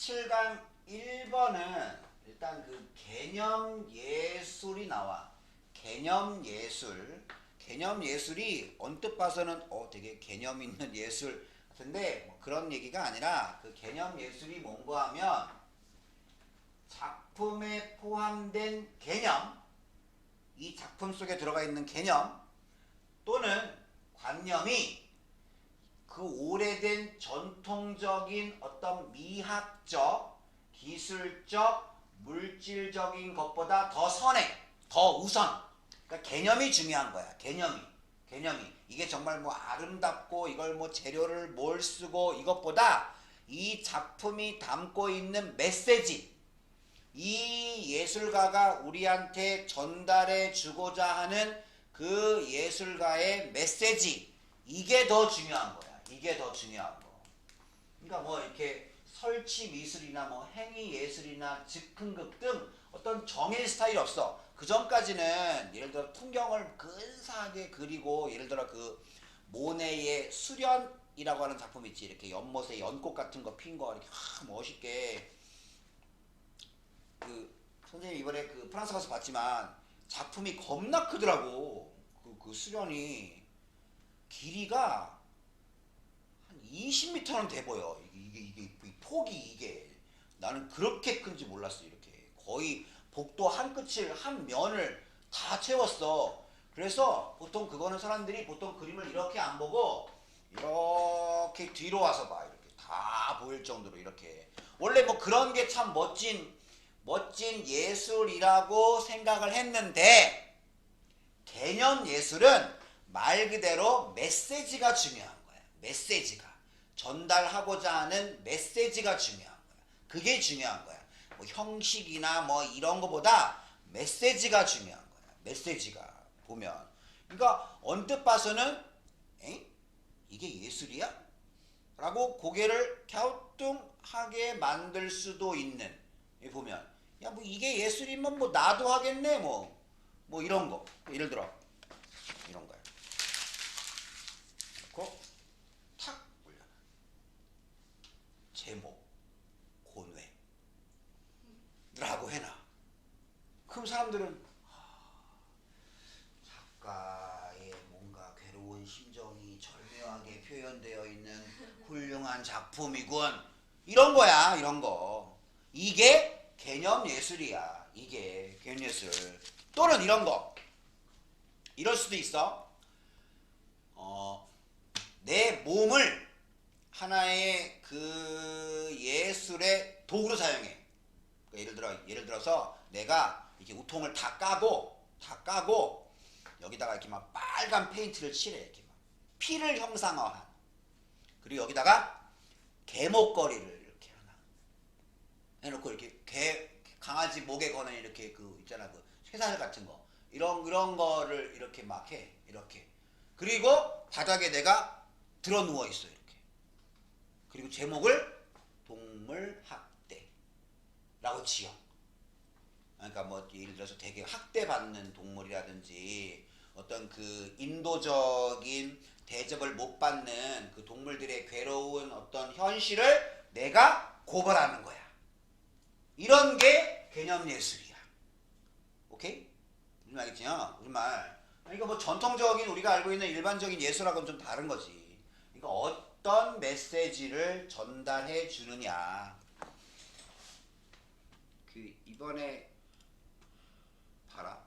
17강 1번은 일단 그 개념 예술이 나와. 개념 예술. 개념 예술이 언뜻 봐서는 되게 개념 있는 예술 같은데 뭐 그런 얘기가 아니라 그 개념 예술이 뭔가 하면 작품에 포함된 개념, 이 작품 속에 들어가 있는 개념 또는 관념이 그 오래된 전통적인 어떤 미학적, 기술적, 물질적인 것보다 더 선행, 더 우선. 그러니까 개념이 중요한 거야. 개념이. 이게 정말 뭐 아름답고 이걸 뭐 재료를 뭘 쓰고 이것보다 이 작품이 담고 있는 메시지, 이 예술가가 우리한테 전달해 주고자 하는 그 예술가의 메시지, 이게 더 중요한 거야. 이게 더 중요한 거. 그러니까 뭐 이렇게 설치 미술이나 뭐 행위 예술이나 즉흥극 등 어떤 정일 스타일이 없어. 그 전까지는 예를 들어 풍경을 근사하게 그리고 예를 들어 그 모네의 수련이라고 하는 작품 있지. 이렇게 연못에 연꽃 같은 거 핀 거 이렇게 멋있게. 그 선생님 이번에 그 프랑스 가서 봤지만 작품이 겁나 크더라고. 그 수련이 길이가 한 20m는 돼 보여. 이게 폭이 이게 나는 그렇게 큰지 몰랐어. 이렇게 거의 복도 한 끝을 한 면을 다 채웠어. 그래서 보통 그거는 사람들이 보통 그림을 이렇게 안 보고 이렇게 뒤로 와서 봐. 이렇게 다 보일 정도로 이렇게. 원래 뭐 그런 게 참 멋진 예술이라고 생각을 했는데 개념 예술은 말 그대로 메시지가 중요한 거야. 메시지가. 전달하고자 하는 메시지가 중요한 거야. 그게 중요한 거야. 뭐 형식이나 뭐 이런 거보다 메시지가 중요한 거야. 메시지가 보면. 그러니까 언뜻 봐서는 이게 예술이야? 라고 고개를 갸우뚱하게 만들 수도 있는. 보면 야 뭐 이게 예술이면 뭐 나도 하겠네 뭐 이런 거. 예를 들어 이런 거야. 그리고 탁 올려. 제목 고뇌라고 해놔. 그럼 사람들은 작가의 뭔가 괴로운 심정이 절묘하게 표현되어 있는 훌륭한 작품이군. 이런 거야. 이런 거. 이게 개념 예술이야. 이게 개념 예술. 또는 이런 거. 이럴 수도 있어. 내 몸을 하나의 그 예술의 도구로 사용해. 그러니까 예를 들어서 내가 이렇게 우통을 다 까고 여기다가 이렇게 막 빨간 페인트를 칠해. 이렇게 막 피를 형상화한. 그리고 여기다가 개목걸이를 이렇게 하나 해놓고 이렇게 강아지 목에 거는 이렇게 그 있잖아 그 쇠사슬 같은 거 이런 거를 이렇게 막 해. 이렇게. 그리고 바닥에 내가 들어 누워 있어. 이렇게. 그리고 제목을 동물학대라고 지어. 그러니까 뭐 예를 들어서 되게 학대받는 동물이라든지 어떤 그 인도적인 대접을 못 받는 그 동물들의 괴로운 어떤 현실을 내가 고발하는 거야. 이런 게 개념 예술이야. 오케이? 무슨 말이지요? 무슨 말? 그러니까 뭐 전통적인 우리가 알고 있는 일반적인 예술하고는 좀 다른 거지. 그러니까 어떤 메시지를 전달해 주느냐. 그 이번에 봐라.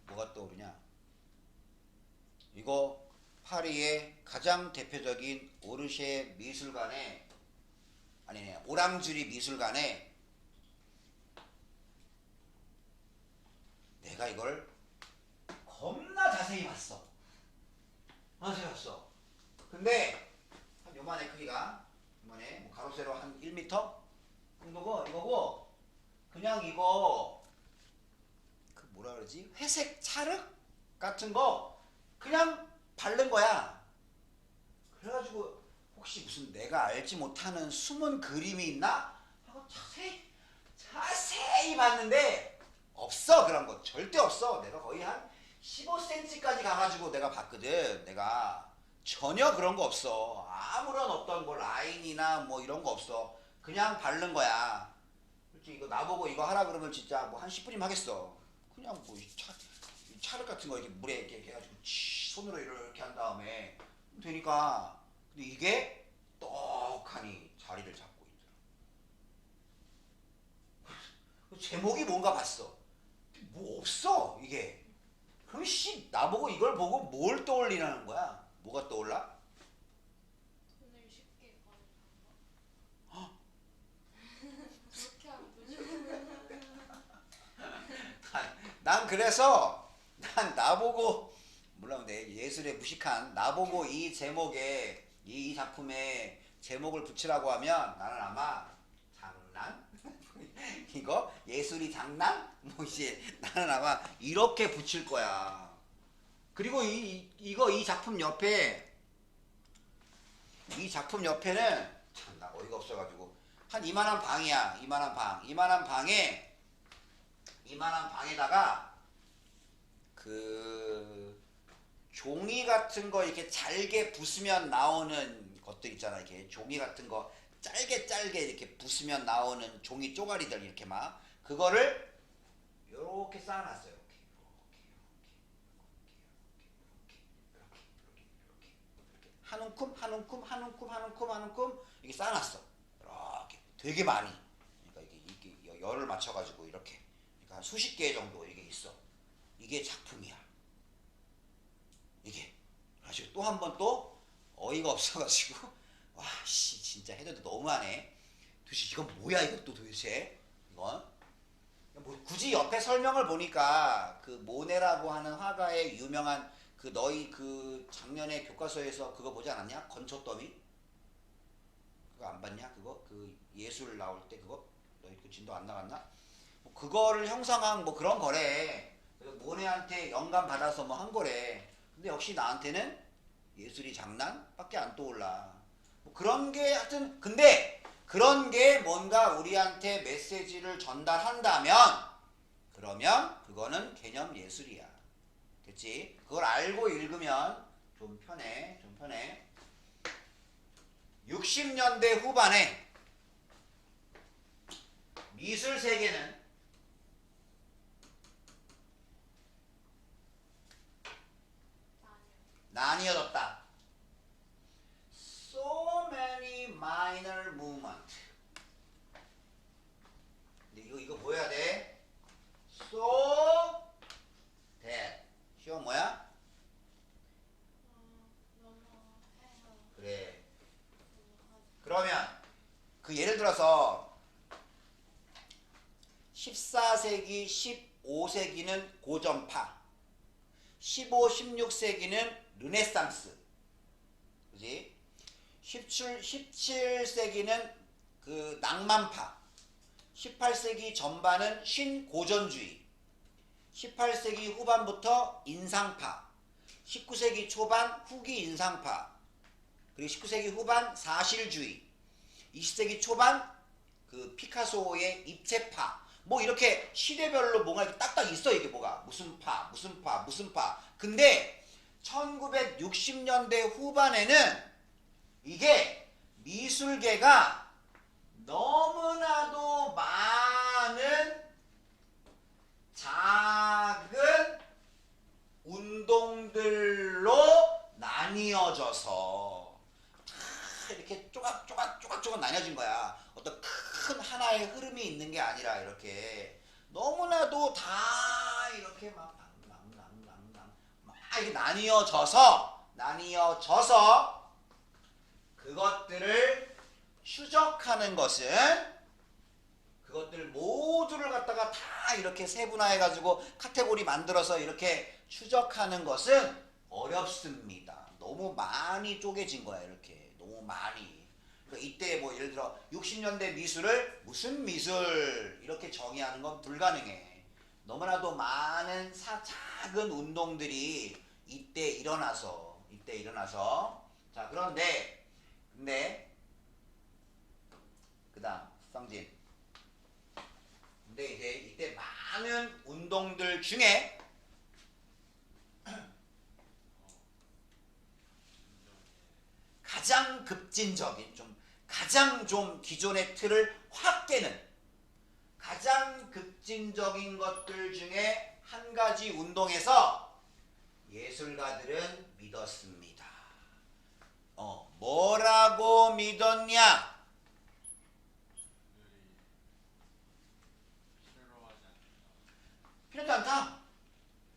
뭐가 떠오르냐? 이거 파리의 가장 대표적인 오르쉐 미술관에 아니네 오랑주리 미술관에 내가 이걸 겁나 자세히 봤어. 근데 한 요만해 크기가 요만해 뭐 가로 세로 한 1m 정도고 이거고 그냥 이거 그 뭐라 그러지 회색 찰흙 같은 거 그냥 바른 거야. 그래가지고 혹시 무슨 내가 알지 못하는 숨은 그림이 있나 하고 자세히 봤는데 없어. 그런 거 절대 없어. 내가 거의 한 15cm까지 가가지고 내가 봤거든. 내가 전혀 그런 거 없어. 아무런 어떤 뭐 라인이나 뭐 이런 거 없어. 그냥 바른 거야. 솔직히 이거 나보고 이거 하라 그러면 진짜 뭐 한 10분이면 하겠어. 그냥 뭐 찰흙 같은 거 이렇게 물에 이렇게 해가지고 손으로 이렇게 한 다음에 되니까. 근데 이게 떡하니 자리를 잡고 있더라. 제목이 뭔가 봤어. 뭐 없어 이게. 그럼 나보고 이걸 보고 뭘 떠올리라는 거야? 뭐가 떠올라? 돈을 쉽게 버는 방법? 그렇게 하면 난 그래서 나보고 물론 내 예술에 무식한 나보고 이 제목에 이 작품에 제목을 붙이라고 하면 나는 아마 장난? 이거 예술이 장난? 뭐 이제 나는 아마 이렇게 붙일 거야. 그리고 이 작품 옆에 이 작품 옆에는 참 나 어이가 없어가지고 한 이만한 방이야. 이만한 방에다가 그 종이 같은 거 이렇게 잘게 부수면 나오는 것들 있잖아. 이렇게 종이 같은 거 짧게 이렇게 부수면 나오는 종이 쪼가리들 이렇게 막 그거를 이렇게 쌓아놨어요. 한 움큼 이렇게 쌓아놨어. 이렇게 되게 많이. 그러니까 이게 열을 맞춰가지고 이렇게. 그러니까 수십 개 정도 이게 있어. 이게 작품이야. 이게. 아주 또 한 번 또 어이가 없어가지고 와씨 진짜 해도 너무하네. 도대체 이건 뭐야 이것도 도대체 이건. 뭐 굳이 옆에 설명을 보니까 그 모네라고 하는 화가의 유명한 그 너희 그 작년에 교과서에서 그거 보지 않았냐? 건초더미? 그거 안 봤냐? 그거 그 예술 나올 때 그거 너희 그 진도 안 나갔나? 뭐 그거를 형성한 뭐 그런 거래. 그래서 모네한테 영감 받아서 뭐 한 거래. 근데 역시 나한테는 예술이 장난밖에 안 떠올라. 뭐 그런 게 하여튼 근데 그런 게 뭔가 우리한테 메시지를 전달한다면 그러면 그거는 개념 예술이야. 됐지? 그걸 알고 읽으면 좀 편해. 60년대 후반에 미술 세계는 나뉘어졌다. So many minor movement. 근데 이거 뭐 해야 돼? So that. 시험 뭐야? 그래. 그러면 그 예를 들어서 14세기, 15세기는 고전파, 15, 16세기는 르네상스, 그지? 17세기는 그 낭만파, 18세기 전반은 신고전주의, 18세기 후반부터 인상파, 19세기 초반 후기 인상파, 그리고 19세기 후반 사실주의, 20세기 초반 그 피카소의 입체파, 뭐 이렇게 시대별로 뭔가 이렇게 딱딱 있어. 이게 뭐가 무슨 파. 근데 1960년대 후반에는 이게 미술계가 너무나도 많은 작은 운동들로 나뉘어져서 다 이렇게 조각 나뉘어진 거야. 어떤 큰 하나의 흐름이 있는 게 아니라 이렇게 너무나도 다 이렇게 막 이렇게 나뉘어져서 그것들을 추적하는 것은 그것들 모두를 갖다가 다 이렇게 세분화해가지고 카테고리 만들어서 이렇게 추적하는 것은 어렵습니다. 너무 많이 쪼개진 거야. 이렇게 너무 많이. 그러니까 이때 뭐 예를 들어 60년대 미술을 무슨 미술 이렇게 정의하는 건 불가능해. 너무나도 많은 작은 운동들이 이때 일어나서 자 그런데 그 다음 성진. 근데 이제 이때 많은 운동들 중에 가장 급진적인 가장 좀 기존의 틀을 확 깨는 가장 급진적인 것들 중에 한 가지 운동에서 예술가들은 믿었습니다. 뭐라고 믿었냐? 필요하지 않다.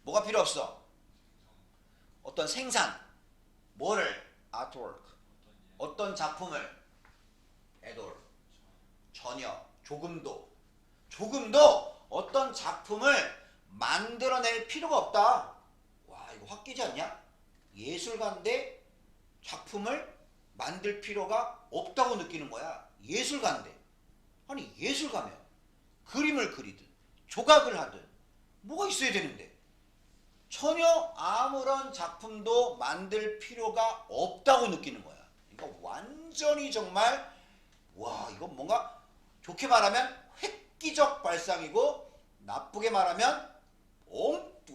뭐가 필요 없어? 어떤 생산, 뭐를? 아트워크. 어떤 작품을? 애돌. 전혀. 조금도 어떤 작품을 만들어낼 필요가 없다. 와, 이거 확 끼지 않냐? 예술가인데 작품을 만들 필요가 없다고 느끼는 거야. 예술가인데. 아니, 예술가면 그림을 그리든 조각을 하든 뭐가 있어야 되는데 전혀 아무런 작품도 만들 필요가 없다고 느끼는 거야. 이거 완전히 정말 와, 이거 뭔가 좋게 말하면 획기적 발상이고 나쁘게 말하면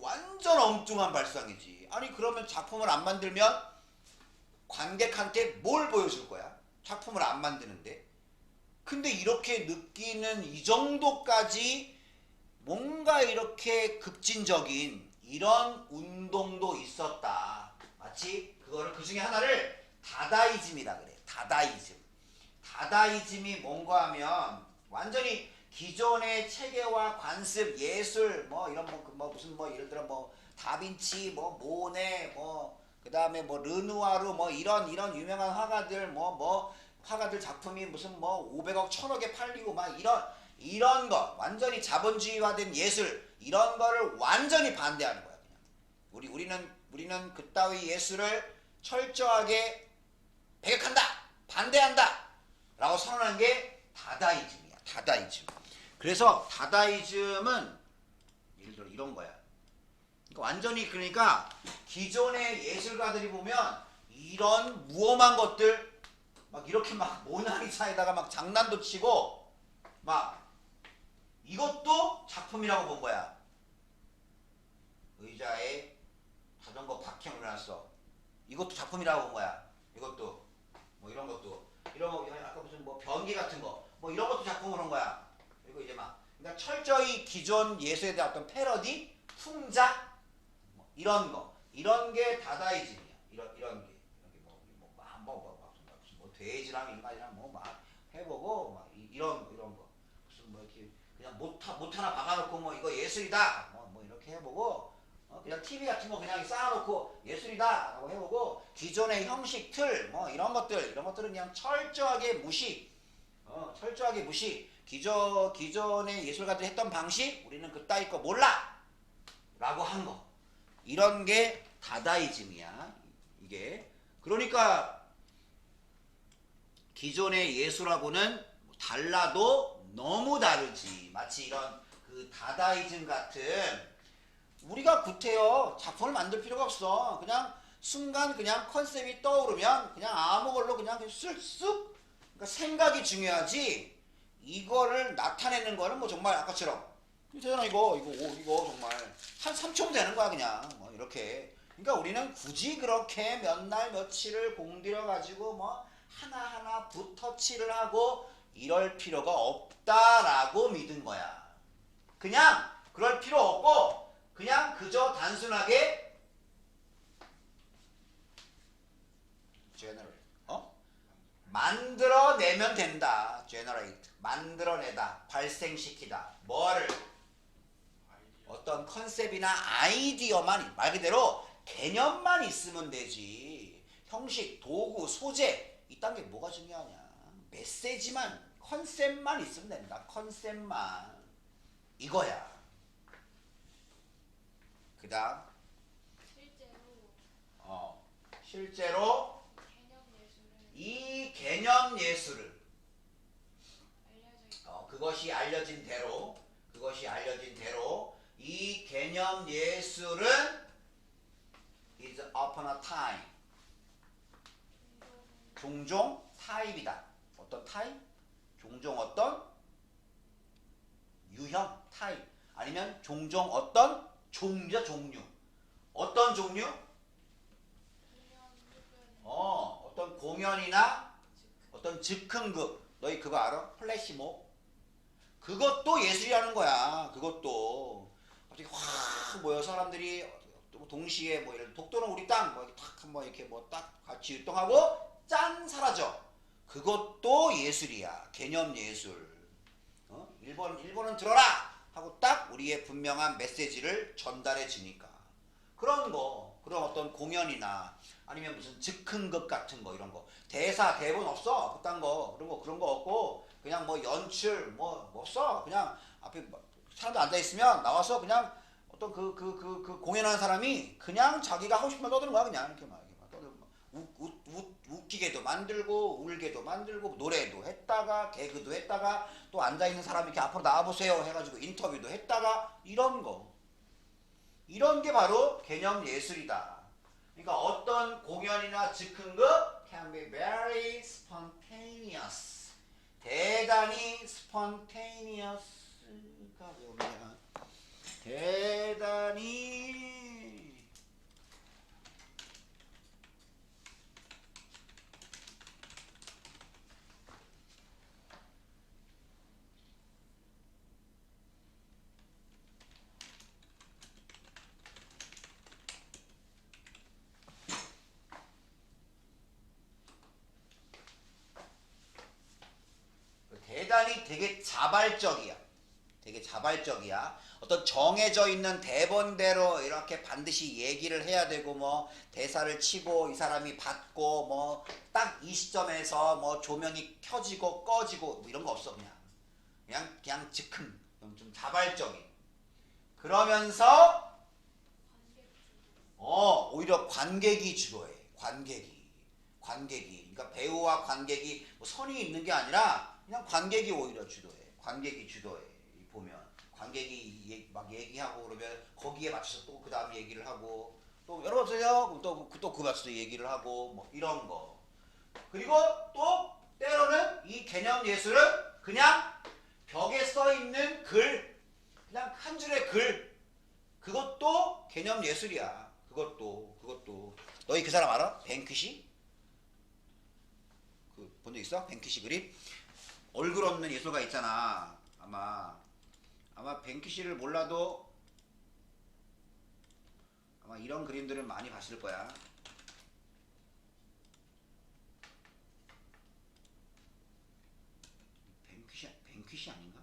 완전 엉뚱한 발상이지. 아니, 그러면 작품을 안 만들면 관객한테 뭘 보여줄 거야? 작품을 안 만드는데. 근데 이렇게 느끼는 이 정도까지 뭔가 이렇게 급진적인 이런 운동도 있었다. 마치 그거를 그 중에 하나를 다다이즘이라 그래. 다다이즘이 뭔가 하면 완전히 기존의 체계와 관습, 예술 뭐 이런 무슨 예를 들어 다빈치 모네 그다음에 르누아르 이런 유명한 화가들 화가들 작품이 무슨 500억 1000억에 팔리고 막 이런 거 완전히 자본주의화된 예술 이런 거를 완전히 반대하는 거야. 그냥 우리는 그따위 예술을 철저하게 배격한다, 반대한다 라고 선언한 게 다다이즘이야. 다다이즘. 그래서 다다이즘은 예를 들어 이런 거야. 그러니까 완전히 그러니까 기존의 예술가들이 보면 이런 무엄한 것들 막 이렇게 막 모나리자에다가 막 장난도 치고 막 이것도 작품이라고 본 거야. 의자에 자전거 박형을 해놨어. 이것도 작품이라고 본 거야. 이것도 이런 것도 이런 거 아까 무슨 변기 같은 거 이런 것도 작품으로 한 거야. 그리고 이제 그러니까 철저히 기존 예술에 대한 어떤 패러디, 풍자 이런 게 다다이즘이야. 이런 게 돼지랑 인간이랑 막 해보고 막 이런 거 무슨 이렇게 그냥 못 하나 박아놓고 이거 예술이다 이렇게 해보고 그냥 TV 같은 거 그냥 쌓아놓고 예술이다 라고 해보고 기존의 형식 틀 이런 것들은 그냥 철저하게 무시. 기존의 예술가들이 했던 방식 우리는 그따위 거 몰라 라고 한 거. 이런 게 다다이즘이야. 이게 그러니까 기존의 예술하고는 달라도 너무 다르지. 마치 이런 그 다다이즘 같은 우리가 구태여 작품을 만들 필요가 없어. 그냥 순간 그냥 컨셉이 떠오르면 그냥 아무 걸로 그냥 쓱쓱 그러니까 생각이 중요하지. 이거를 나타내는 거는 정말 아까처럼 되잖아 이거 정말 한 3초면 되는 거야 그냥 이렇게. 그러니까 우리는 굳이 그렇게 몇 날 며칠을 공들여 가지고 하나하나 붓터치를 하고 이럴 필요가 없다라고 믿은 거야. 그냥 그럴 필요 없고 그냥 그저 단순하게 generate 만들어내면 된다. generate 만들어내다, 발생시키다. 뭐를? 어떤 컨셉이나 아이디어만 말 그대로 개념만 있으면 되지. 형식, 도구, 소재 이딴 게 뭐가 중요하냐. 메시지만 컨셉만 있으면 된다. 컨셉만 이거야. 그 다음 실제로 이 개념 예술을 그것이 알려진 대로 이 개념 예술은 is upon a time 종종 타입이다. 어떤 타입? 종종 어떤 유형 타입 아니면 종종 어떤 종류 어떤 종류? 어떤 공연이나 어떤 즉흥극, 너희 그거 알아? 플래시몹? 그것도 예술이라는 거야. 그것도 갑자기 확 모여 사람들이 동시에 뭐 이런 독도는 우리 땅, 뭐 탁 한번 이렇게 뭐 딱 같이 율동하고 짠 사라져. 그것도 예술이야. 개념 예술. 일본은 들어라 하고 딱 우리의 분명한 메시지를 전달해 주니까 그런 거, 그런 어떤 공연이나 아니면 무슨 즉흥극 같은 거 이런 거 대사 대본 없어 그딴 거 그런 거 없고 그냥 뭐 연출 뭐 없어 그냥 앞에 사람들 앉아 있으면 나와서 그냥 어떤 그 공연하는 사람이 그냥 자기가 하고 싶은 말 떠드는 거야 그냥 이렇게 막 떠들고 웃기게도 만들고 울게도 만들고 노래도 했다가 개그도 했다가 또 앉아있는 사람이 이렇게 앞으로 나와보세요 해가지고 인터뷰도 했다가 이런 게 바로 개념 예술이다. 그러니까 어떤 공연이나 즉흥극 can be very spontaneous 대단히 spontaneous가 뭐냐 대단히 대단히 되게 자발적이야. 되게 자발적이야. 어떤 정해져 있는 대본대로 이렇게 반드시 얘기를 해야 되고 뭐 대사를 치고 이 사람이 받고 뭐 딱 이 시점에서 뭐 조명이 켜지고 꺼지고 뭐 이런 거 없어 그냥 즉흥 좀 자발적인 그러면서 오히려 관객이 주도해. 관객이 그러니까 배우와 관객이 뭐 선이 있는 게 아니라 그냥 관객이 오히려 주도해. 관객이 주도해. 보면 관객이 막 얘기하고 그러면 거기에 맞춰서 또 그 다음 얘기를 하고 또 여러분 없어요? 또 그 맞춰서 얘기를 하고 뭐 이런 거. 그리고 또 때로는 이 개념 예술은 그냥 벽에 써 있는 글, 그냥 한 줄의 글, 그것도 개념 예술이야. 그것도 너희 그 사람 알아? 뱅크시? 그 본 적 있어? 뱅크시 그림? 얼굴 없는 예술가 있잖아. 아마 뱅크시를 몰라도 아마 이런 그림들은 많이 봤을 거야. 뱅크시 아닌가?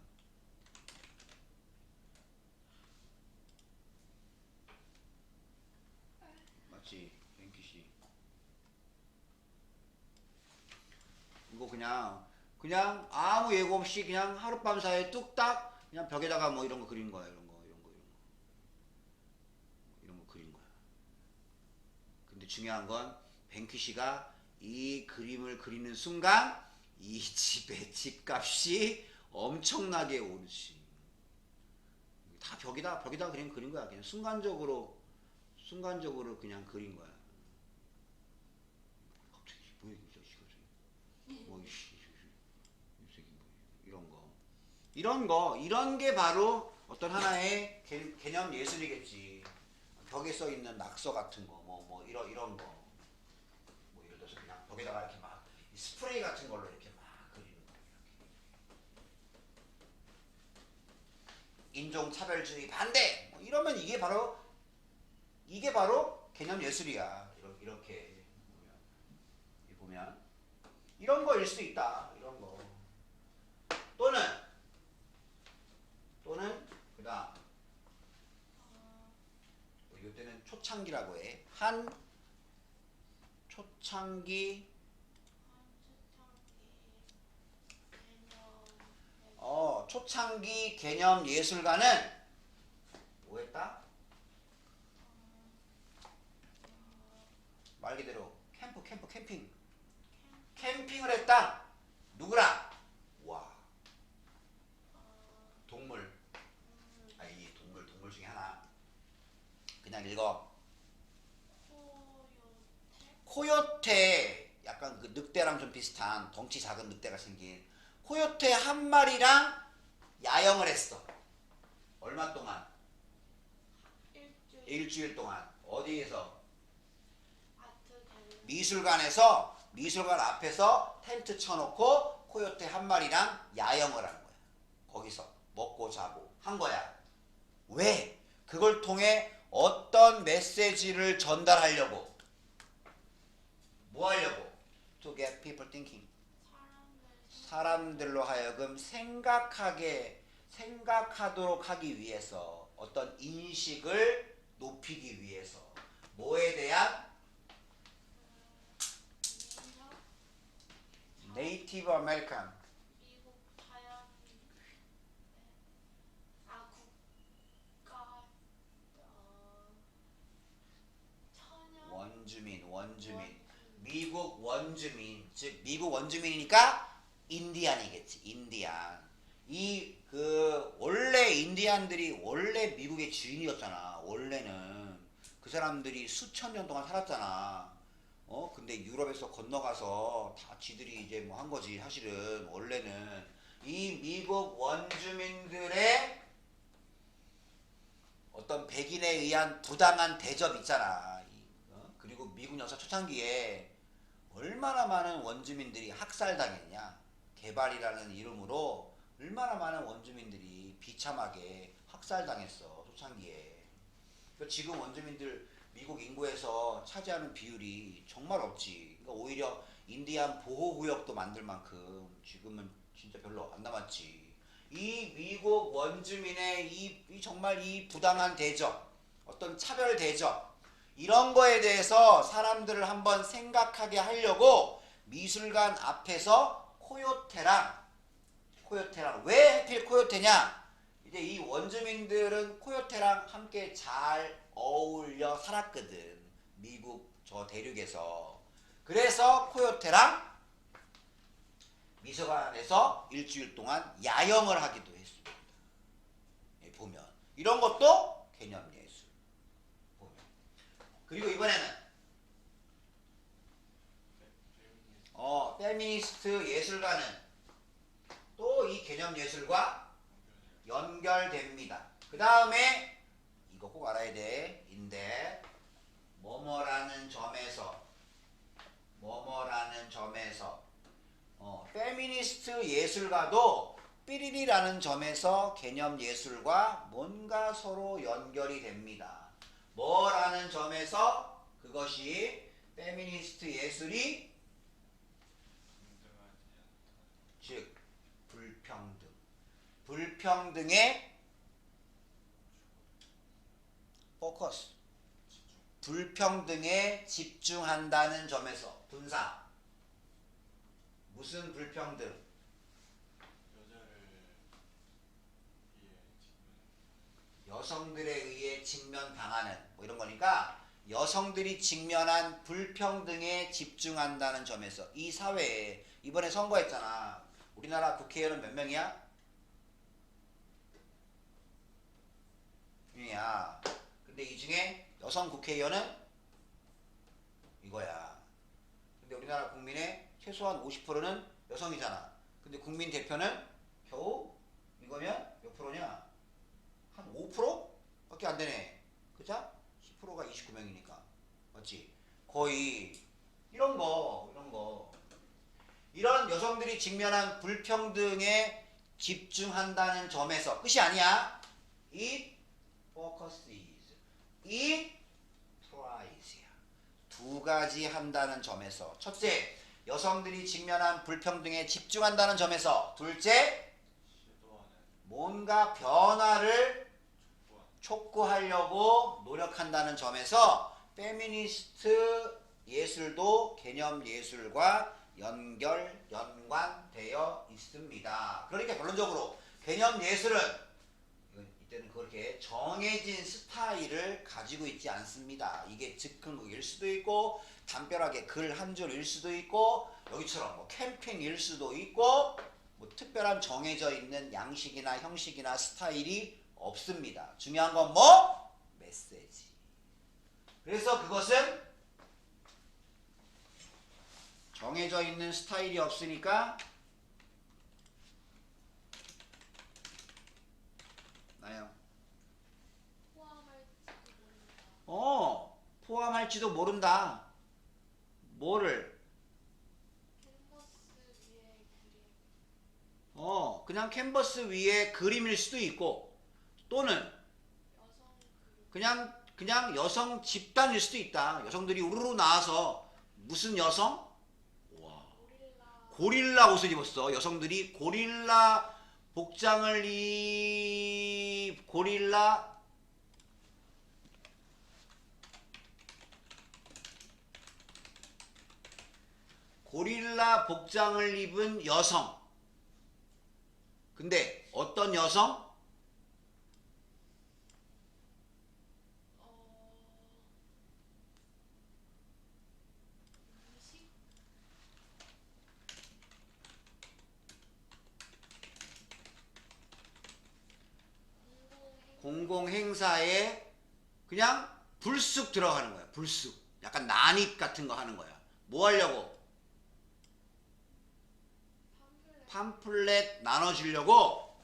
맞지? 뱅크시. 이거 그냥 아무 예고 없이 그냥 하룻밤 사이에 뚝딱 그냥 벽에다가 뭐 이런 거 그린 거야. 이런 거 그린 거야. 근데 중요한 건 뱅크시가 이 그림을 그리는 순간 이 집의 집값이 엄청나게 오르지. 다 벽에다 그린 거야. 그냥 순간적으로 그냥 그린 거야. 갑자기 뭐야 이 자식아. 뭐 이런 게 바로 어떤 하나의 개념 예술이겠지. 벽에 써 있는 낙서 같은 거, 뭐 이런 거, 뭐 예를 들어서 그냥 벽에다가 이렇게 막 스프레이 같은 걸로 이렇게 막 그리는 거. 인종 차별주의 반대, 뭐 이러면 이게 바로 개념 예술이야. 이렇게 보면 이런 거일 수 있다. 이런 거. 또는 그다음 이때는 초창기라고 해. 초창기 개념 예술가는 뭐 했다? 말 그대로 캠핑을 했다. 누구랑? 와. 동물. 이 동물 중에 하나. 그냥 읽어. 코요테. 약간 그 늑대랑 좀 비슷한 덩치 작은 늑대가 생긴 코요테 한 마리랑 야영을 했어. 얼마 동안? 일주일 동안. 어디에서? 미술관에서 미술관 앞에서 텐트 쳐놓고 코요테 한 마리랑 야영을 한 거야. 거기서 먹고 자고 한 거야. 왜? 그걸 통해 어떤 메시지를 전달하려고? 뭐 하려고? To get people thinking. 사람들로 하여금 생각하도록 하기 위해서, 어떤 인식을 높이기 위해서, 뭐에 대한? 네이티브 아메리칸. 미국 자연 국가 천연 원주민. 미국 원주민, 즉 미국 원주민이니까 인디안이겠지. 인디안. 원래 인디안들이 원래 미국의 주인이었잖아. 원래는 그 사람들이 수천 년 동안 살았잖아. 근데 유럽에서 건너가서 다 지들이 이제 뭐 한 거지. 사실은 원래는 이 미국 원주민들의 어떤 백인에 의한 부당한 대접 있잖아. 그리고 미국 역사 초창기에 얼마나 많은 원주민들이 학살당했냐. 개발이라는 이름으로 얼마나 많은 원주민들이 비참하게 학살당했어. 초창기에. 지금 원주민들 미국 인구에서 차지하는 비율이 정말 없지. 그러니까 오히려 인디안 보호구역도 만들 만큼 지금은 진짜 별로 안 남았지. 이 미국 원주민의 정말 이 부당한 대접, 어떤 차별 대접, 이런 거에 대해서 사람들을 한번 생각하게 하려고 미술관 앞에서 코요테랑 왜 하필 코요테냐? 이제 이 원주민들은 코요테랑 함께 잘 어울려 살았거든. 미국 저 대륙에서. 그래서 코요테랑 미술관에서 일주일 동안 야영을 하기도 했습니다. 보면 이런 것도 개념예술. 보면. 그리고 이번에는 페미니스트 예술가는 또 이 개념예술과 연결됩니다. 그 다음에 이거 꼭 알아야 돼. 인데 뭐뭐라는 점에서 페미니스트 예술가도 삐리리라는 점에서 개념 예술과 뭔가 서로 연결이 됩니다. 뭐라는 점에서 그것이 페미니스트 예술이 즉 불평등의 포커스, 불평등에 집중한다는 점에서 분사. 무슨 불평등? 여성들에 의해 직면당하는 뭐 이런 거니까 여성들이 직면한 불평등에 집중한다는 점에서 이 사회에 이번에 선거했잖아. 우리나라 국회의원은 몇 명이야? 이야. 근데 이 중에 여성 국회의원은 이거야. 근데 우리나라 국민의 최소한 50%는 여성이잖아. 근데 국민 대표는 겨우 이거면 몇 프로냐? 한 5%밖에 안 되네. 그자? 10%가 29명이니까. 맞지? 거의 이런 거. 이런 여성들이 직면한 불평등에 집중한다는 점에서 끝이 아니야. It focuses. It tries. 두 가지 한다는 점에서 첫째, 여성들이 직면한 불평등에 집중한다는 점에서 둘째, 뭔가 변화를 촉구하려고 노력한다는 점에서 페미니스트 예술도 개념 예술과 연관되어 있습니다. 그러니까 결론적으로 개념 예술은 이때는 그렇게 정해진 스타일을 가지고 있지 않습니다. 이게 즉흥극일 수도 있고 담벼락에 글 한 줄일 수도 있고 여기처럼 뭐 캠핑일 수도 있고 뭐 특별한 정해져 있는 양식이나 형식이나 스타일이 없습니다. 중요한 건 뭐? 메시지. 그래서 그것은 정해져 있는 스타일이 없으니까 나요. 포함할지도 모른다. 뭐를? 그냥 캔버스 위에 그림일 수도 있고 또는 여성 그룹 그냥 여성 집단일 수도 있다. 여성들이 우르르 나와서 무슨 여성? 와, 고릴라 고릴라 옷을 입었어. 여성들이 고릴라 복장을 고릴라 복장을 입은 여성. 근데 어떤 여성? 음식 공공행사에 그냥 불쑥 들어가는 거야. 불쑥. 약간 난입 같은 거 하는 거야. 뭐 하려고? 팜플렛 나눠주려고.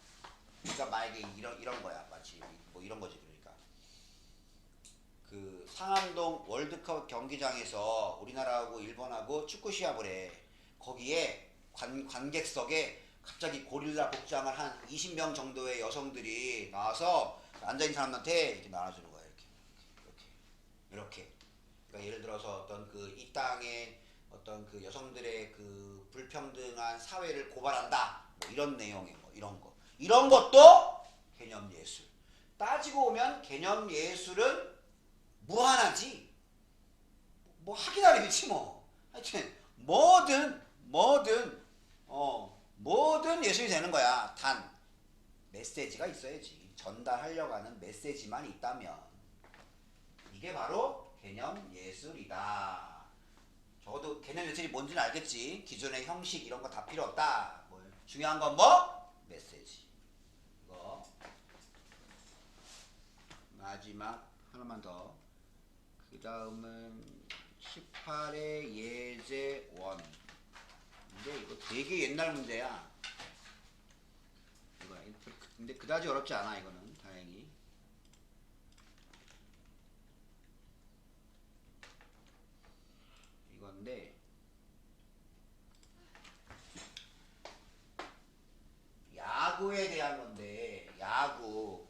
그러니까 만약에 이런 거야. 마치 뭐 이런 거지. 그러니까 그 상암동 월드컵 경기장에서 우리나라하고 일본하고 축구 시합을 해. 거기에 관객석에 갑자기 고릴라 복장을 한 20명 정도의 여성들이 나와서 앉아있는 사람한테 이렇게 나눠주는 거야. 이렇게. 그러니까 예를 들어서 어떤 그 이 땅에 어떤 그 여성들의 그 불평등한 사회를 고발한다. 뭐 이런 내용의 뭐 이런 거. 이런 것도 개념 예술. 따지고 오면 개념 예술은 무한하지. 뭐 하기 나름이지 뭐. 하여튼 뭐든 예술이 되는 거야. 단 메시지가 있어야지. 전달하려고 하는 메시지만 있다면 이게 바로 개념 예술이다. 적어도 개념 예술이 뭔지는 알겠지. 기존의 형식 이런 거 다 필요 없다. 뭐 중요한 건 뭐? 메시지. 이거 마지막 하나만 더. 그 다음은 18의 예제 원. 근데 이거 되게 옛날 문제야. 이거 근데 그다지 어렵지 않아. 이거는 다행히. 이건데 야구에 대한 건데 야구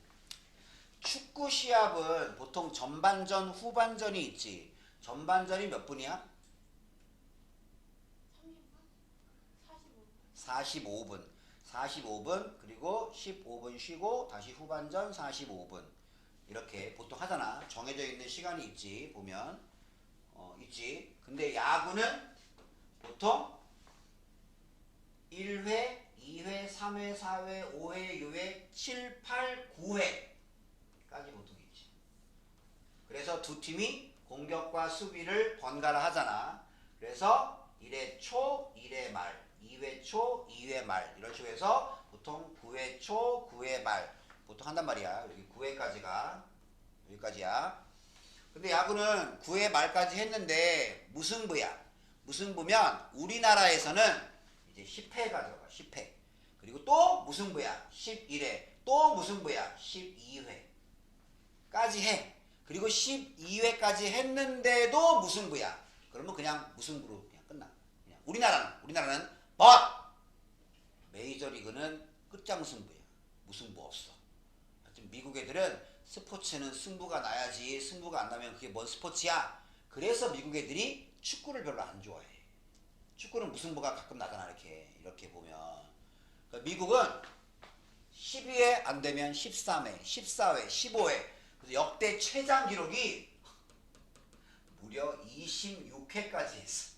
축구 시합은 보통 전반전 후반전이 있지. 전반전이 몇 분이야? 45분. 45분 그리고 15분 쉬고 다시 후반전 45분 이렇게 보통 하잖아. 정해져 있는 시간이 있지. 보면 있지. 근데 야구는 보통 1회, 2회, 3회, 4회, 5회, 6회, 7, 8, 9회까지 보통 있지. 그래서 두 팀이 공격과 수비를 번갈아 하잖아. 그래서 1회 초, 1회 말, 2회 초, 2회 말 이런 식으로 해서 보통 9회 초, 9회 말 보통 한단 말이야. 여기 9회까지가 여기까지야. 근데 야구는 9회 말까지 했는데 무승부야. 무승부면 우리나라에서는 이제 10회가 들어가. 10회. 그리고 또 무승부야. 11회. 또 무승부야. 12회까지 해. 그리고 12회까지 했는데도 무승부야. 그러면 그냥 무승부로 그냥 끝나. 그냥 우리나라는 메이저리그는 끝장승부야. 무승부 없어. 하여튼 미국 애들은 스포츠는 승부가 나야지. 승부가 안 나면 그게 뭔 스포츠야. 그래서 미국 애들이 축구를 별로 안 좋아해. 축구는 무승부가 가끔 나잖아. 이렇게 보면. 그러니까 미국은 12회 안 되면 13회, 14회, 15회. 그래서 역대 최장 기록이 무려 26회까지 했어.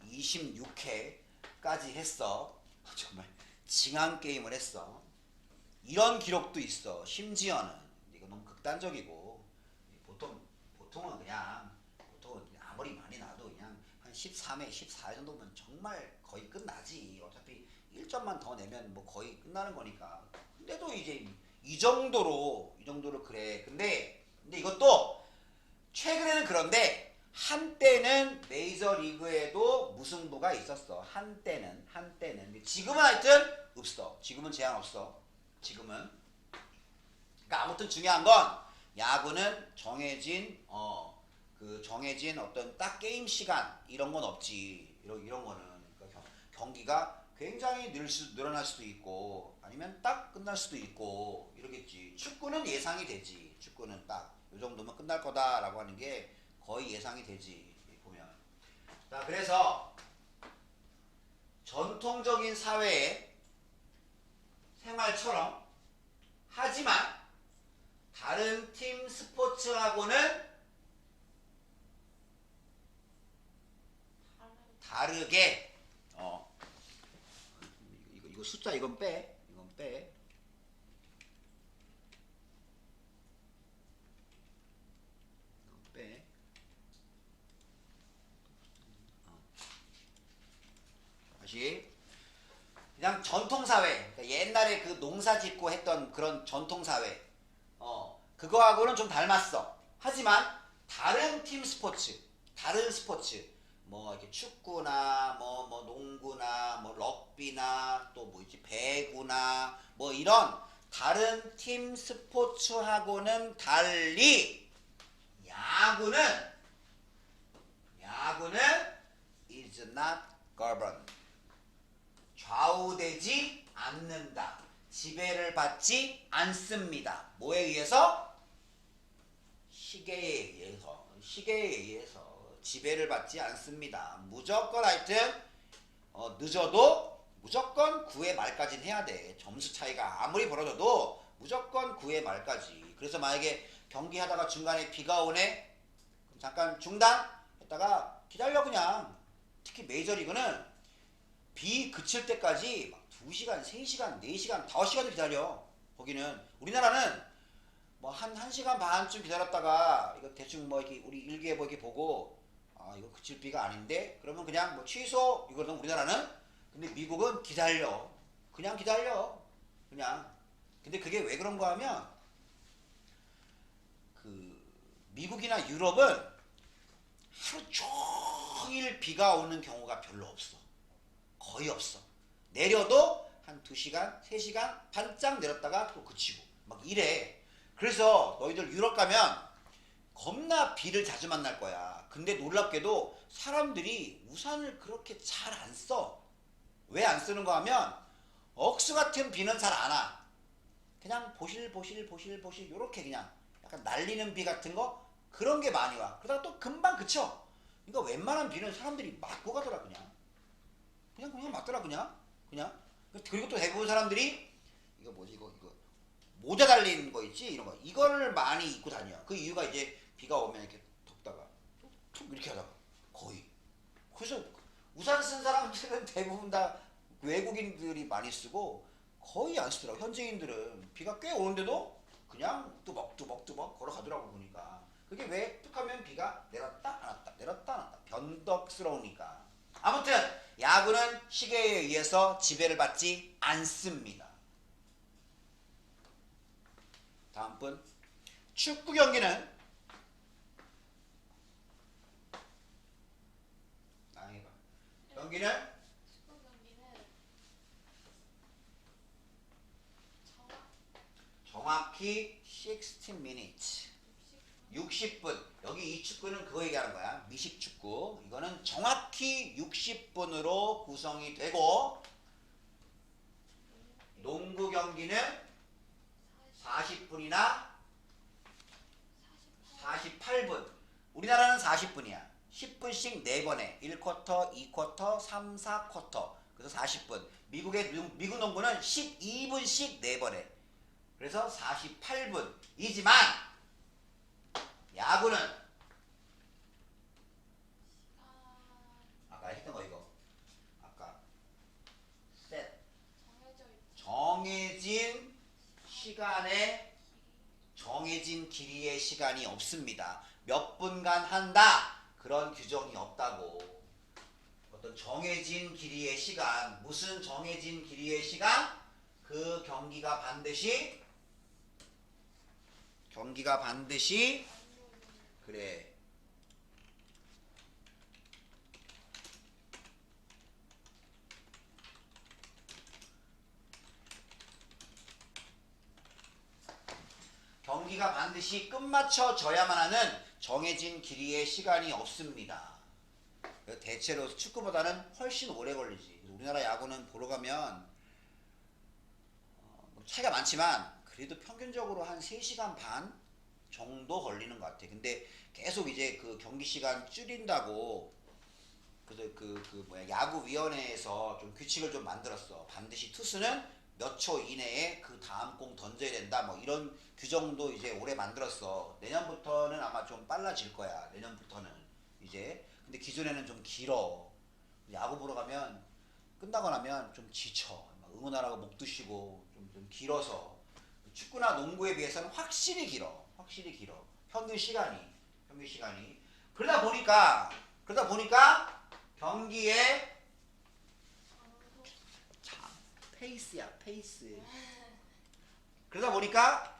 26회까지 했어. 정말 징한 게임을 했어. 이런 기록도 있어. 심지어는 이거 너무 극단적이고 보통은 아무리 많이 나도 그냥 한 13회, 14회 정도면 정말 거의 끝나지. 어차피 1점만 더 내면 뭐 거의 끝나는 거니까. 근데도 이제 이 정도로 그래. 근데 이것도 최근에는 그런데 한때는 메이저리그에도 무승부가 있었어. 한때는. 근데 지금은 하여튼 없어. 지금은 제한 없어. 지금은. 그러니까 아무튼 중요한 건 야구는 정해진 어떤 딱 게임 시간 이런 건 없지. 이런 거는 그러니까 경기가 굉장히 늘어날 수도 있고 아니면 딱 끝날 수도 있고 이러겠지. 축구는 예상이 되지. 축구는 딱 이 정도면 끝날 거다라고 하는 게 거의 예상이 되지. 보면. 자, 그래서 전통적인 사회의 생활처럼 하지만 다른 팀 스포츠하고는 다르게 이거 숫자 이건 빼. 이건 빼. 이건 빼. 다시 그냥 전통사회, 그러니까 옛날에 그 농사 짓고 했던 그런 전통사회, 그거하고는 좀 닮았어. 하지만 다른 팀 스포츠, 다른 스포츠, 뭐 이렇게 축구나, 뭐 농구나, 뭐 럭비나, 또 뭐 있지 배구나, 뭐 이런 다른 팀 스포츠하고는 달리 야구는 is not governed. 좌우되지 않는다. 지배를 받지 않습니다. 뭐에 의해서? 시계에 의해서 지배를 받지 않습니다. 무조건 하여튼 늦어도 무조건 9회 말까지는 해야 돼. 점수 차이가 아무리 벌어져도 무조건 9회 말까지. 그래서 만약에 경기하다가 중간에 비가 오네? 그럼 잠깐 중단했다가 기다려 그냥. 특히 메이저리그는 비 그칠 때까지 막 2시간, 3시간, 4시간, 5시간을 기다려. 거기는. 우리나라는 뭐 1시간 반쯤 기다렸다가 이거 대충 뭐 이렇게 우리 일기예보 이렇게 보고 아 이거 그칠 비가 아닌데 그러면 그냥 뭐 취소 이거는 우리나라는. 근데 미국은 기다려. 그냥 기다려. 그냥. 근데 그게 왜 그런가 하면 그 미국이나 유럽은 하루 종일 비가 오는 경우가 별로 없어. 거의 없어. 내려도 한 2시간, 3시간 반짝 내렸다가 또 그치고 막 이래. 그래서 너희들 유럽 가면 겁나 비를 자주 만날 거야. 근데 놀랍게도 사람들이 우산을 그렇게 잘 안 써. 왜 안 쓰는 거 하면 억수 같은 비는 잘 안 와. 그냥 보실보실 요렇게 그냥 약간 날리는 비 같은 거 그런 게 많이 와. 그러다가 또 금방 그쳐. 그러니까 웬만한 비는 사람들이 맞고 가더라 그냥 맞더라 그냥. 그리고 또 대부분 사람들이 이거 뭐지 이거 모자 달린 거 있지 이런 거 이거를 많이 입고 다녀. 그 이유가 이제 비가 오면 이렇게 덥다가 툭 이렇게 하다가 거의. 그래서 우산 쓴 사람들은 대부분 다 외국인들이 많이 쓰고 거의 안 쓰더라고. 현지인들은 비가 꽤 오는데도 그냥 뚜벅뚜벅 걸어가더라고. 보니까 그게 왜 툭하면 비가 내렸다 안 왔다 변덕스러우니까. 아무튼 야구는 시계에 의해서 지배를 받지 않습니다. 다음 분. 축구 경기는 경기는 축구 경기는 정확히 60 minutes 60분. 여기 이 축구는 그거 얘기하는 거야. 미식 축구. 이거는 정확히 60분으로 구성이 되고 농구 경기는 40분이나 48분. 우리나라는 40분이야. 10분씩 4번에 1쿼터, 2쿼터, 3, 4쿼터. 그래서 40분. 미국 농구는 12분씩 4번에. 그래서 48분이지만 야구는 아까 했던 거 이거. 아까 셋. 정해진 시간에 정해진 길이의 시간이 없습니다. 몇 분간 한다. 그런 규정이 없다고. 어떤 정해진 길이의 시간. 무슨 정해진 길이의 시간? 그 경기가 반드시 그래. 경기가 반드시 끝마쳐져야만 하는 정해진 길이의 시간이 없습니다. 대체로 축구보다는 훨씬 오래 걸리지. 우리나라 야구는 보러 가면 뭐 차이가 많지만 그래도 평균적으로 한 3시간 반 정도 걸리는 것 같아. 근데 계속 이제 그 경기 시간 줄인다고 그래서 그 뭐야 야구위원회에서 좀 규칙을 좀 만들었어. 반드시 투수는 몇 초 이내에 그 다음 공 던져야 된다. 뭐 이런 규정도 이제 올해 만들었어. 내년부터는 아마 좀 빨라질 거야. 내년부터는 이제. 근데 기존에는 좀 길어. 야구 보러 가면 끝나고 나면 좀 지쳐. 막 응원하라고 목 드시고 좀 길어서 축구나 농구에 비해서는 확실히 길어. 확실히 길어. 평균 시간이. 그러다 보니까 경기에 참 페이스야 페이스. 그러다 보니까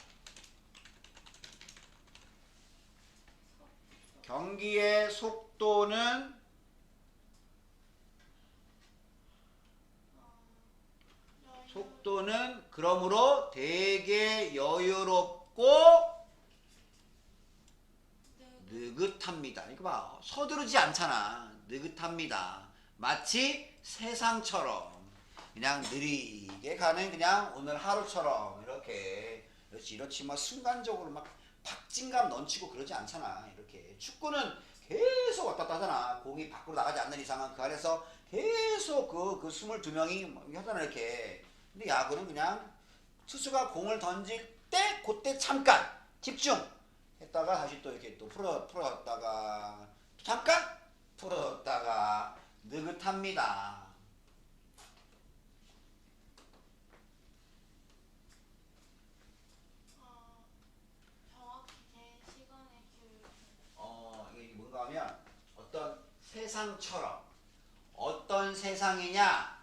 경기의 속도는 그러므로 되게 여유롭고 느긋합니다. 이거 봐. 서두르지 않잖아. 느긋합니다. 마치 세상처럼 그냥 느리게 가는 그냥 오늘 하루처럼 이렇게 이렇지 막 순간적으로 막 박진감 넘치고 그러지 않잖아. 이렇게 축구는 계속 왔다 갔다 하잖아. 공이 밖으로 나가지 않는 이상은 그 안에서 계속 그 22명이 하잖아 이렇게. 근데 야구는 그냥 투수가 공을 던질 때 그때 잠깐 집중 했다가 다시 또 이렇게 또 풀었다가 잠깐 풀었다가 느긋합니다. 정확히 제 시간에 이게 뭔가 하면 어떤 세상처럼 어떤 세상이냐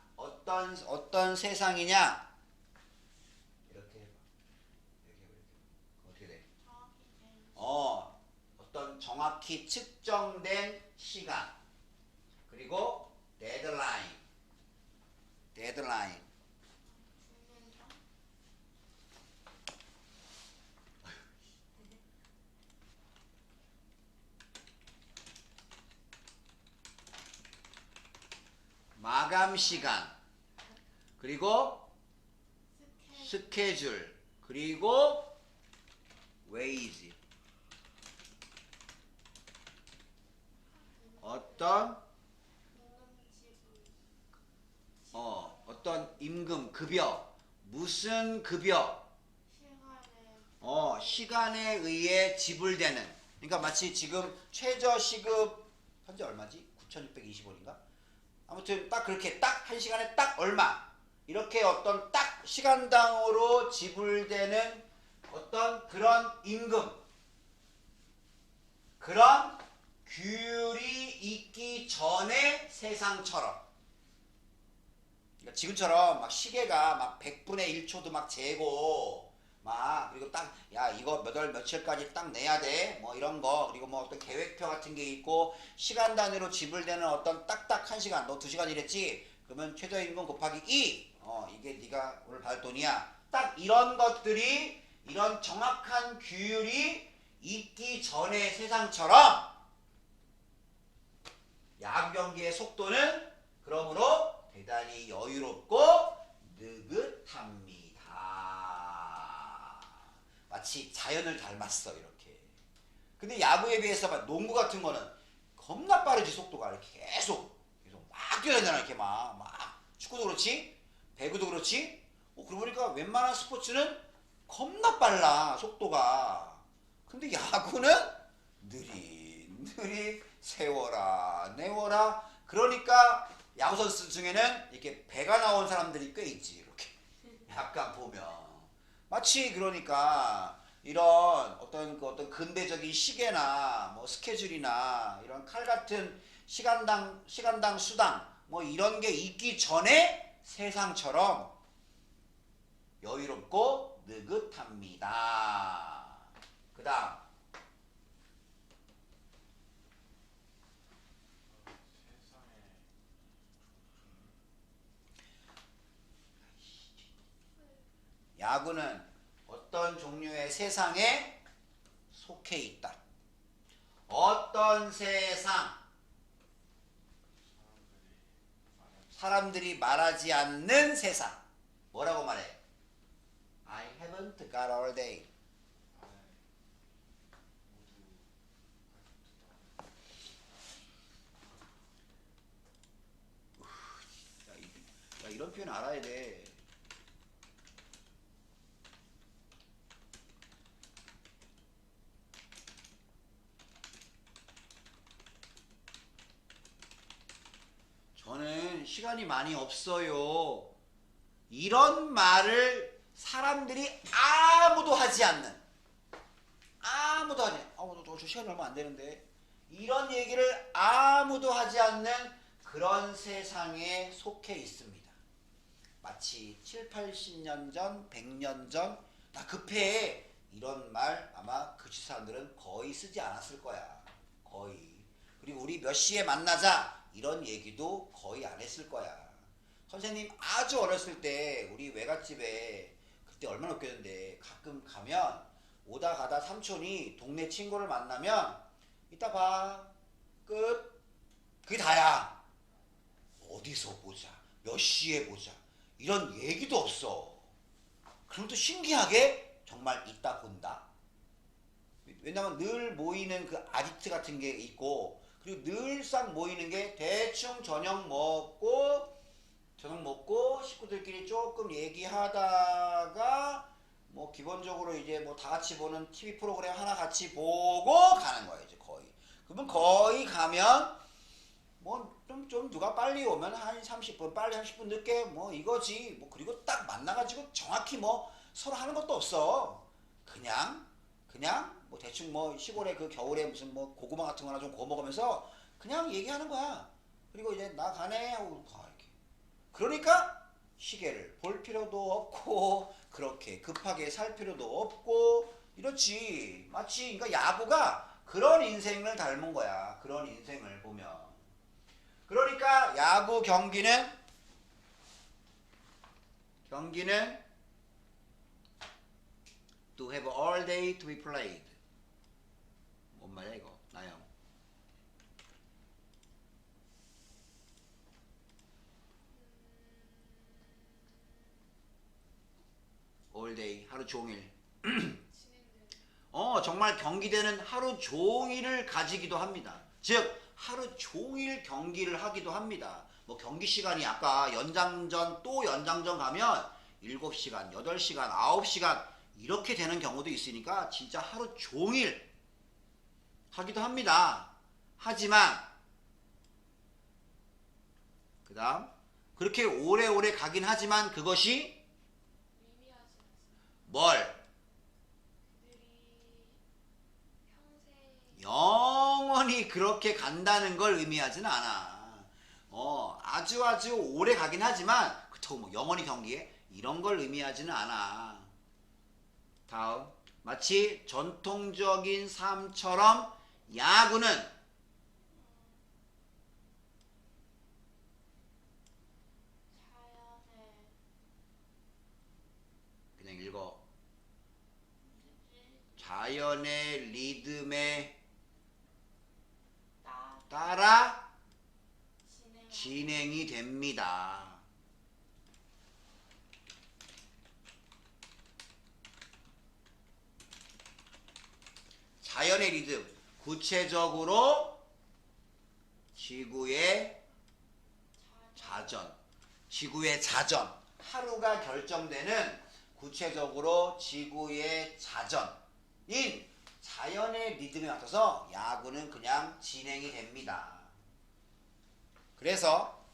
어떤 세상이냐 이렇게 해봐. 이렇게 어떻게 돼? 정확히 제 어떤 정확히 측정된 시간 그리고 데드라인 중간점 마감 시간 그리고 스케줄 스케줄 그리고 웨이지 어떤 어떤 임금 급여 무슨 급여 시간에 의해 지불되는 그러니까 마치 지금 최저 시급 현재 얼마지? 9,620원인가? 아무튼 딱 그렇게 딱 한 시간에 딱 얼마 이렇게 어떤 딱 시간당으로 지불되는 어떤 그런 임금 그런 규율이 있기 전의 세상처럼 그러니까 지금처럼 막 시계가 막 100분의 1초도 막 재고 막 그리고 딱 야 이거 몇 월 며칠까지 딱 내야 돼 뭐 이런 거 그리고 뭐 어떤 계획표 같은 게 있고 시간 단위로 지불되는 어떤 딱딱 한 시간 너 2시간 일했지 그러면 최저임금 곱하기 2 이게 네가 오늘 받을 돈이야 딱 이런 것들이 이런 정확한 규율이 있기 전의 세상처럼 야구 경기의 속도는 그러므로 대단히 여유롭고 느긋합니다. 마치 자연을 닮았어 이렇게. 근데 야구에 비해서 농구 같은 거는 겁나 빠르지 속도가 이렇게 계속 막 뛰어다니잖아 이렇게 막 축구도 그렇지 배구도 그렇지. 그러고 보니까 웬만한 스포츠는 겁나 빨라 속도가. 근데 야구는 느리 세워라 내워라. 그러니까 야구 선수 중에는 이렇게 배가 나온 사람들이 꽤 있지 이렇게 약간 보면 마치 그러니까 이런 어떤 근대적인 시계나 뭐 스케줄이나 이런 칼 같은 시간당 수당 뭐 이런 게 있기 전에 세상처럼 여유롭고 느긋합니다. 그다음 야구는 어떤 종류의 세상에 속해 있다. 어떤 세상? 사람들이 말하지 않는 세상. 뭐라고 말해? I haven't got all day. 야, 이런 표현 알아야 돼. 저는 시간이 많이 없어요. 이런 말을 사람들이 아무도 하지 않는, 아무도 하지 않는, 저 시간이 얼마 안 되는데, 이런 얘기를 아무도 하지 않는 그런 세상에 속해 있습니다. 마치 7, 80년 전, 100년 전, 나 급해. 이런 말 아마 그 사람들은 거의 쓰지 않았을 거야. 거의. 그리고 우리 몇 시에 만나자. 이런 얘기도 거의 안 했을 거야. 선생님 아주 어렸을 때 우리 외갓집에 그때 얼마나 웃겼는데 가끔 가면 오다 가다 삼촌이 동네 친구를 만나면 이따 봐. 끝. 그게 다야. 어디서 보자. 몇 시에 보자. 이런 얘기도 없어. 그럼 또 신기하게 정말 이따 본다. 왜냐면 늘 모이는 그 아지트 같은 게 있고 그리고 늘상 모이는 게 대충 저녁 먹고 식구들끼리 조금 얘기하다가 뭐 기본적으로 이제 뭐 다 같이 보는 TV 프로그램 하나 같이 보고 가는 거야 이제 거의. 그러면 거의 가면 뭐 좀 누가 빨리 오면 한 30분 빨리 30분 늦게 뭐 이거지. 뭐 그리고 딱 만나가지고 정확히 뭐 서로 하는 것도 없어. 그냥 뭐 대충 뭐 시골에 그 겨울에 무슨 뭐 고구마 같은 거나 좀 구워 먹으면서 그냥 얘기하는 거야. 그리고 이제 나 가네 하고 가 이렇게. 그러니까 시계를 볼 필요도 없고 그렇게 급하게 살 필요도 없고 이렇지. 마치 그러니까 야구가 그런 인생을 닮은 거야. 그런 인생을 보면. 그러니까 야구 경기는 to have all day to be played. 뭔 말이야 이거 나영. all day 하루 종일. 진행되는. 정말 경기대는 하루 종일을 가지기도 합니다. 즉 하루 종일 경기를 하기도 합니다. 뭐 경기 시간이 아까 연장전 또 연장전 가면 7시간, 8시간, 9시간 이렇게 되는 경우도 있으니까 진짜 하루 종일 하기도 합니다. 하지만 그 다음 그렇게 오래오래 가긴 하지만 그것이 의미하지 않습니다. 뭘? 그들이 평생 영원히 그렇게 간다는 걸 의미하지는 않아. 아주 오래 가긴 하지만 그렇다고 뭐 영원히 경기에 이런 걸 의미하지는 않아. 다음 마치 전통적인 삶처럼 야구는 자연의 그냥 읽어. 뭐지? 자연의 리듬에 따 따라 진행 진행이 됩니다. 자연의 리듬, 구체적으로 지구의 자전, 지구의 자전, 하루가 결정되는 구체적으로 지구의 자전인 자연의 리듬에 맞춰서 야구는 그냥 진행이 됩니다. 그래서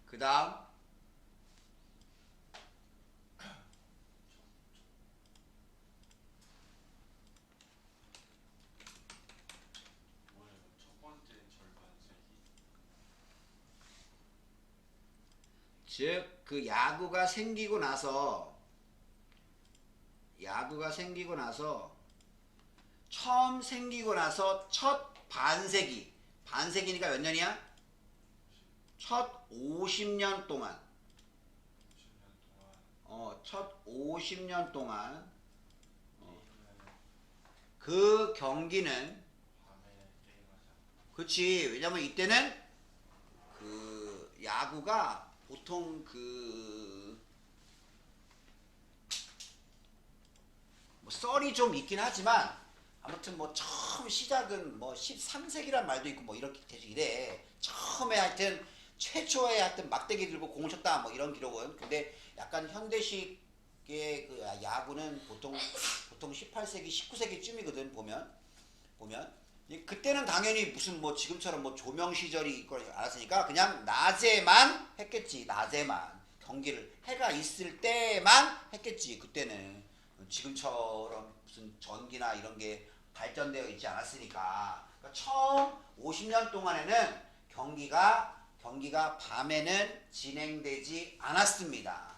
그 다음 뭐예요? 첫 번째 절반 세기? 즉 그 야구가 생기고 나서 처음 생기고 나서 첫 반세기니까 몇 년이야? 첫 50년 동안 10년 동안 첫 50년 동안 게임을 그 경기는 밤에 게임하자. 그치. 왜냐면 이때는 그 야구가 보통 그 뭐 썰이 좀 있긴 하지만 아무튼 뭐 처음 시작은 뭐 13세기란 말도 있고 뭐 이렇게 계속 이래. 처음에 하여튼 최초에 하여튼 막대기 들고 공을 쳤다 뭐 이런 기록은. 근데 약간 현대식의 그 야구는 보통 18세기 19세기쯤이거든 보면 그때는 당연히 무슨 뭐 지금처럼 뭐 조명 시절이 있걸 알았으니까 그냥 낮에만 했겠지. 낮에만 경기를 해가 있을 때만 했겠지. 그때는 지금처럼 무슨 전기나 이런 게 발전되어 있지 않았으니까. 그러니까 처음 50년 동안에는 경기가 밤에는 진행되지 않았습니다.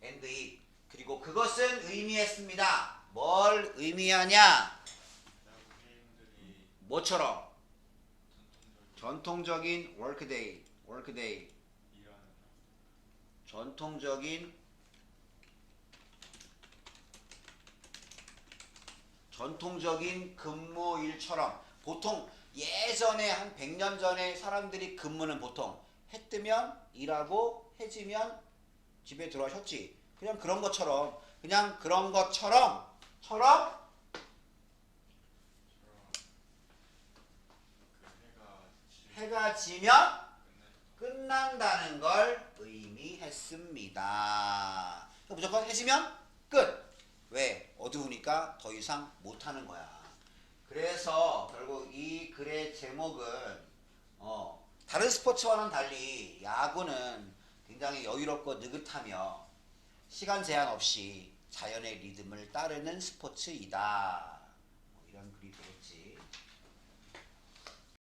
and it. 그리고 그것은 의미했습니다. 뭘 의미하냐? 야구 게임들이 뭐처럼? 전통적인 전통적인 workday, 일하는 전통적인 근무일처럼. 보통 예전에 한 100년 전에 사람들이 근무는 보통 해 뜨면 일하고 해 지면 집에 들어가셨지. 그냥 그런 것처럼 그 해가 해가 지면 끝날 끝난다는 걸 의미했습니다. 무조건 해지면 끝. 왜? 어두우니까 더 이상 못하는 거야. 그래서 결국 이 글의 제목은 다른 스포츠와는 달리 야구는 굉장히 여유롭고 느긋하며 시간 제한 없이 자연의 리듬을 따르는 스포츠이다.